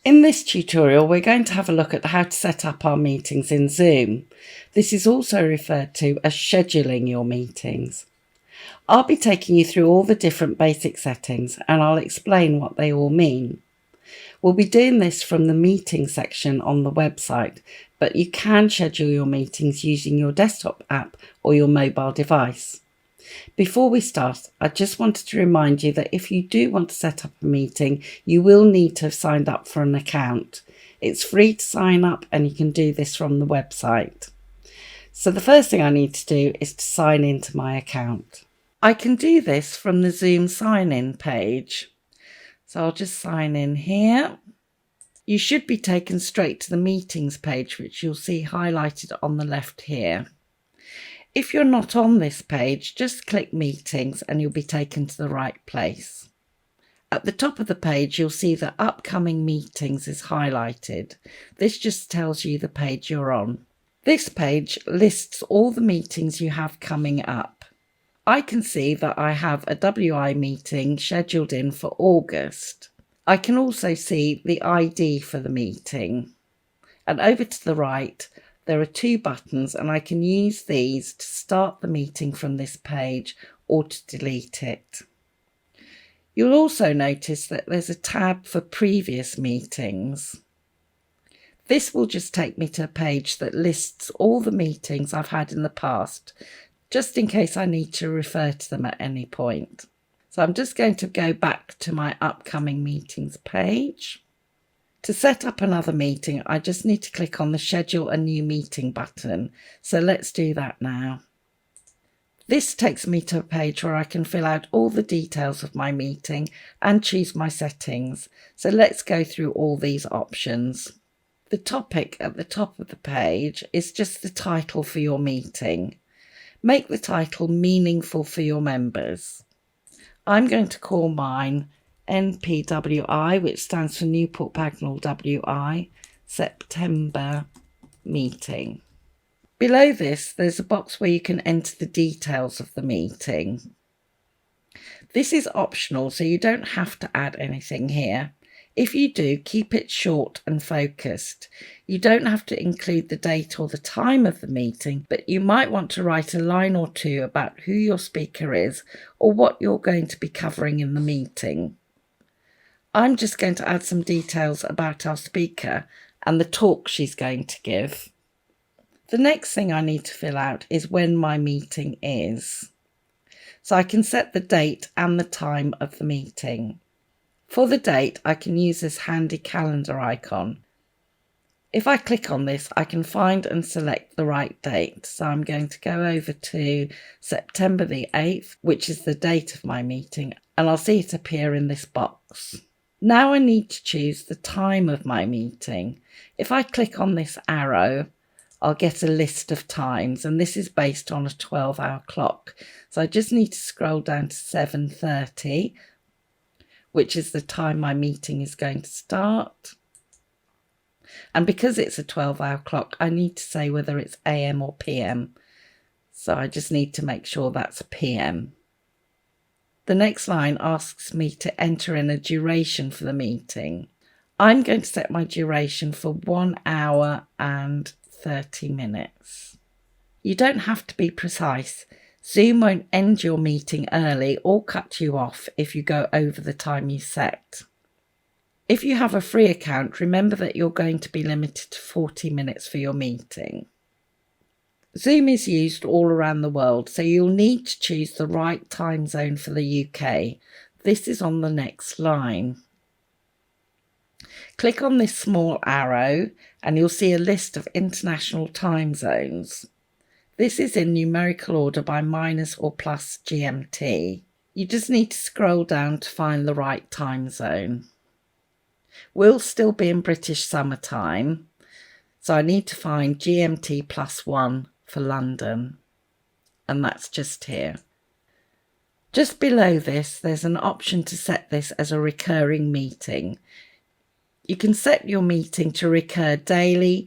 In this tutorial, we're going to have a look at how to set up our meetings in Zoom. This is also referred to as scheduling your meetings. I'll be taking you through all the different basic settings and I'll explain what they all mean. We'll be doing this from the meeting section on the website, but you can schedule your meetings using your desktop app or your mobile device. Before we start, I just wanted to remind you that if you do want to set up a meeting, you will need to have signed up for an account. It's free to sign up and you can do this from the website. So the first thing I need to do is to sign into my account. I can do this from the Zoom sign-in page. So I'll just sign in here. You should be taken straight to the meetings page, which you'll see highlighted on the left here. If you're not on this page, just click meetings and you'll be taken to the right place. At the top of the page, you'll see that upcoming meetings is highlighted. This just tells you the page you're on. This page lists all the meetings you have coming up. I can see that I have a WI meeting scheduled in for August. I can also see the ID for the meeting. And over to the right, there are two buttons and I can use these to start the meeting from this page or to delete it. You'll also notice that there's a tab for previous meetings. This will just take me to a page that lists all the meetings I've had in the past, just in case I need to refer to them at any point. So I'm just going to go back to my upcoming meetings page. To set up another meeting, I just need to click on the Schedule a New Meeting button. So let's do that now. This takes me to a page where I can fill out all the details of my meeting and choose my settings. So let's go through all these options. The topic at the top of the page is just the title for your meeting. Make the title meaningful for your members. I'm going to call mine NPWI, which stands for Newport Pagnell WI, September meeting. Below this, there's a box where you can enter the details of the meeting. This is optional, so you don't have to add anything here. If you do, keep it short and focused. You don't have to include the date or the time of the meeting, but you might want to write a line or two about who your speaker is or what you're going to be covering in the meeting. I'm just going to add some details about our speaker and the talk she's going to give. The next thing I need to fill out is when my meeting is. So I can set the date and the time of the meeting. For the date, I can use this handy calendar icon. If I click on this, I can find and select the right date. So I'm going to go over to September the 8th, which is the date of my meeting, and I'll see it appear in this box. Now I need to choose the time of my meeting. If I click on this arrow, I'll get a list of times, and this is based on a 12-hour clock. So I just need to scroll down to 7:30, which is the time my meeting is going to start. And because it's a 12-hour clock, I need to say whether it's AM or PM. So I just need to make sure that's PM. The next line asks me to enter in a duration for the meeting. I'm going to set my duration for 1 hour and 30 minutes. You don't have to be precise. Zoom won't end your meeting early or cut you off if you go over the time you set. If you have a free account, remember that you're going to be limited to 40 minutes for your meeting. Zoom is used all around the world, so you'll need to choose the right time zone for the UK. This is on the next line. Click on this small arrow and you'll see a list of international time zones. This is in numerical order by minus or plus GMT. You just need to scroll down to find the right time zone. We'll still be in British summertime, so I need to find GMT +1 for London, and that's just here. Just below this, there's an option to set this as a recurring meeting. You can set your meeting to recur daily,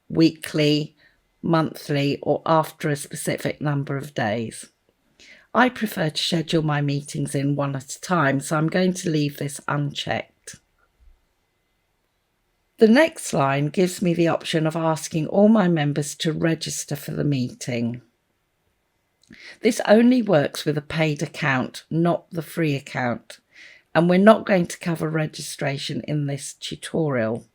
weekly, monthly, or after a specific number of days. I prefer to schedule my meetings in one at a time, so I'm going to leave this unchecked. The next line gives me the option of asking all my members to register for the meeting. This only works with a paid account, not the free account, and we're not going to cover registration in this tutorial.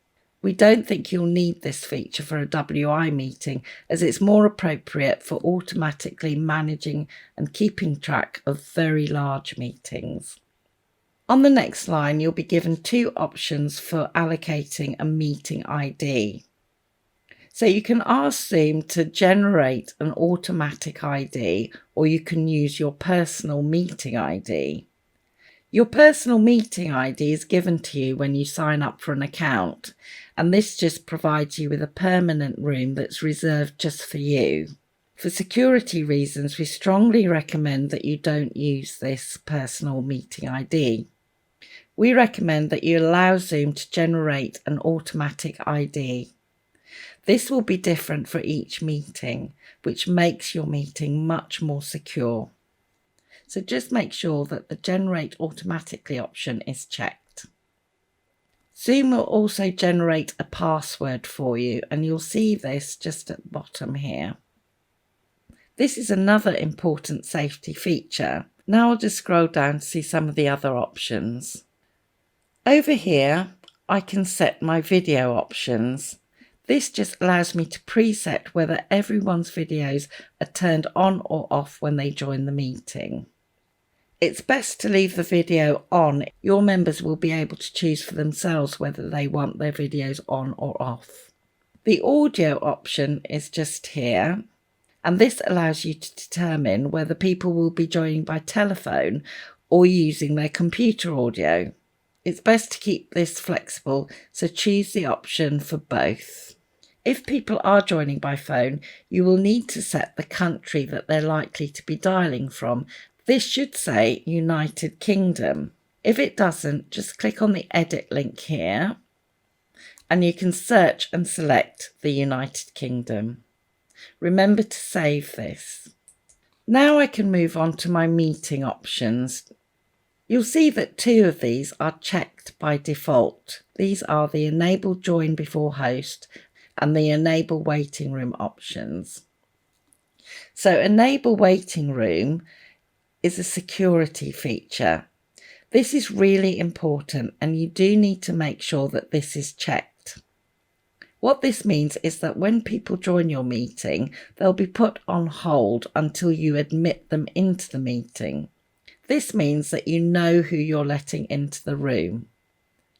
We don't think you'll need this feature for a WI meeting, as it's more appropriate for automatically managing and keeping track of very large meetings. On the next line, you'll be given two options for allocating a meeting ID. So you can ask Zoom to generate an automatic ID, or you can use your personal meeting ID. Your personal meeting ID is given to you when you sign up for an account, and this just provides you with a permanent room that's reserved just for you. For security reasons, we strongly recommend that you don't use this personal meeting ID. We recommend that you allow Zoom to generate an automatic ID. This will be different for each meeting, which makes your meeting much more secure. So just make sure that the Generate Automatically option is checked. Zoom will also generate a password for you, and you'll see this just at the bottom here. This is another important safety feature. Now I'll just scroll down to see some of the other options. Over here, I can set my video options. This just allows me to preset whether everyone's videos are turned on or off when they join the meeting. It's best to leave the video on. Your members will be able to choose for themselves whether they want their videos on or off. The audio option is just here, and this allows you to determine whether people will be joining by telephone or using their computer audio. It's best to keep this flexible, so choose the option for both. If people are joining by phone, you will need to set the country that they're likely to be dialing from. This should say United Kingdom. If it doesn't, just click on the edit link here, and you can search and select the United Kingdom. Remember to save this. Now I can move on to my meeting options. You'll see that two of these are checked by default. These are the Enable Join Before Host and the Enable Waiting Room options. So Enable Waiting Room is a security feature. This is really important, and you do need to make sure that this is checked. What this means is that when people join your meeting, they'll be put on hold until you admit them into the meeting. This means that you know who you're letting into the room.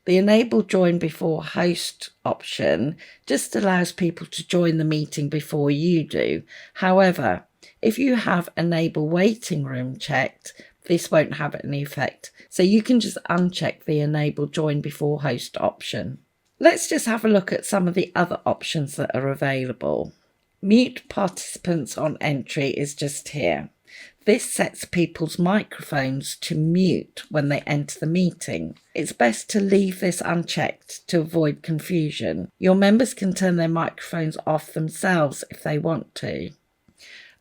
The Enable Join Before Host option just allows people to join the meeting before you do. However, if you have Enable Waiting Room checked, this won't have any effect. So you can just uncheck the Enable Join Before Host option. Let's just have a look at some of the other options that are available. Mute participants on entry is just here. This sets people's microphones to mute when they enter the meeting. It's best to leave this unchecked to avoid confusion. Your members can turn their microphones off themselves if they want to.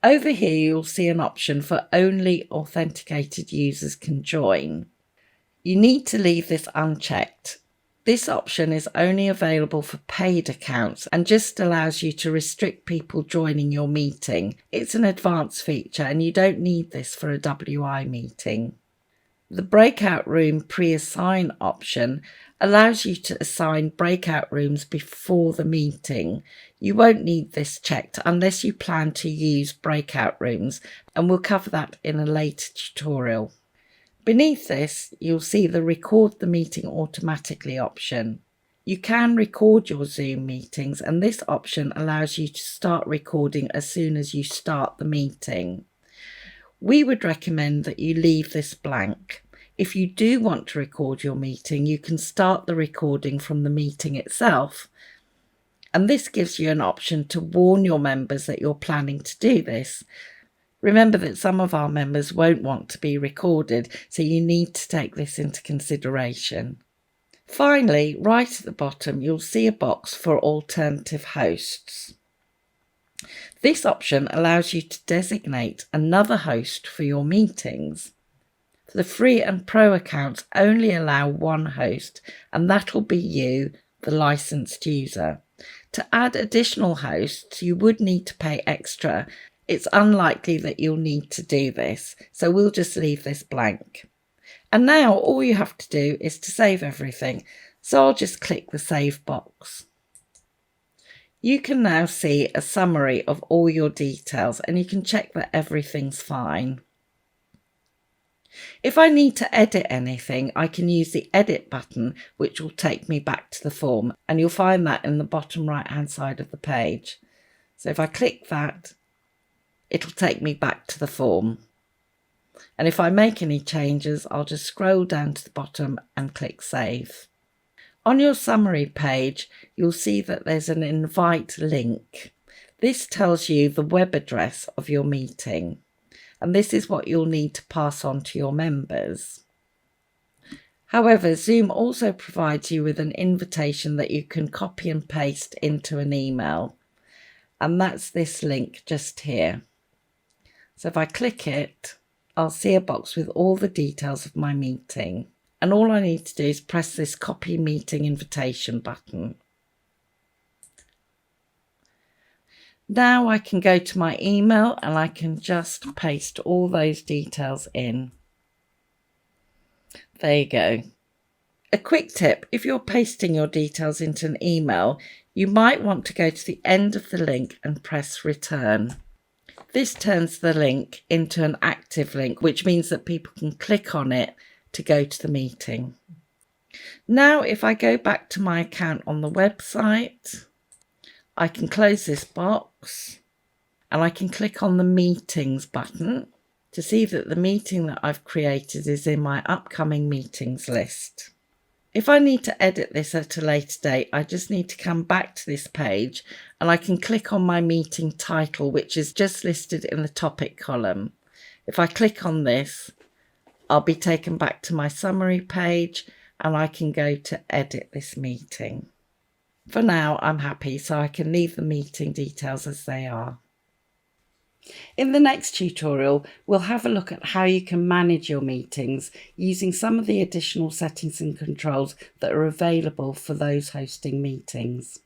Over here you'll see an option for only authenticated users can join. You need to leave this unchecked. This option is only available for paid accounts and just allows you to restrict people joining your meeting. It's an advanced feature and you don't need this for a WI meeting. The breakout room pre-assign option allows you to assign breakout rooms before the meeting. You won't need this checked unless you plan to use breakout rooms, and we'll cover that in a later tutorial. Beneath this, you'll see the Record the Meeting Automatically option. You can record your Zoom meetings, and this option allows you to start recording as soon as you start the meeting. We would recommend that you leave this blank. If you do want to record your meeting, you can start the recording from the meeting itself. And this gives you an option to warn your members that you're planning to do this. Remember that some of our members won't want to be recorded, so you need to take this into consideration. Finally, right at the bottom, you'll see a box for alternative hosts. This option allows you to designate another host for your meetings. The free and pro accounts only allow one host, and that'll be you the licensed user. To add additional hosts, you would need to pay extra. It's unlikely that you'll need to do this, so we'll just leave this blank. And now all you have to do is to save everything, so I'll just click the save box. You can now see a summary of all your details and you can check that everything's fine. If I need to edit anything, I can use the edit button, which will take me back to the form, and you'll find that in the bottom right hand side of the page. So if I click that, it'll take me back to the form. And if I make any changes, I'll just scroll down to the bottom and click save. On your summary page, you'll see that there's an invite link. This tells you the web address of your meeting, and this is what you'll need to pass on to your members. However, Zoom also provides you with an invitation that you can copy and paste into an email, and that's this link just here. So if I click it, I'll see a box with all the details of my meeting. And all I need to do is press this copy meeting invitation button. Now I can go to my email and I can just paste all those details in. There you go. A quick tip, if you're pasting your details into an email, you might want to go to the end of the link and press return. This turns the link into an active link, which means that people can click on it to go to the meeting. Now, if I go back to my account on the website, I can close this box and I can click on the meetings button to see that the meeting that I've created is in my upcoming meetings list. If I need to edit this at a later date, I just need to come back to this page and I can click on my meeting title, which is just listed in the topic column. If I click on this, I'll be taken back to my summary page and I can go to edit this meeting. For now, I'm happy, so I can leave the meeting details as they are. In the next tutorial, we'll have a look at how you can manage your meetings using some of the additional settings and controls that are available for those hosting meetings.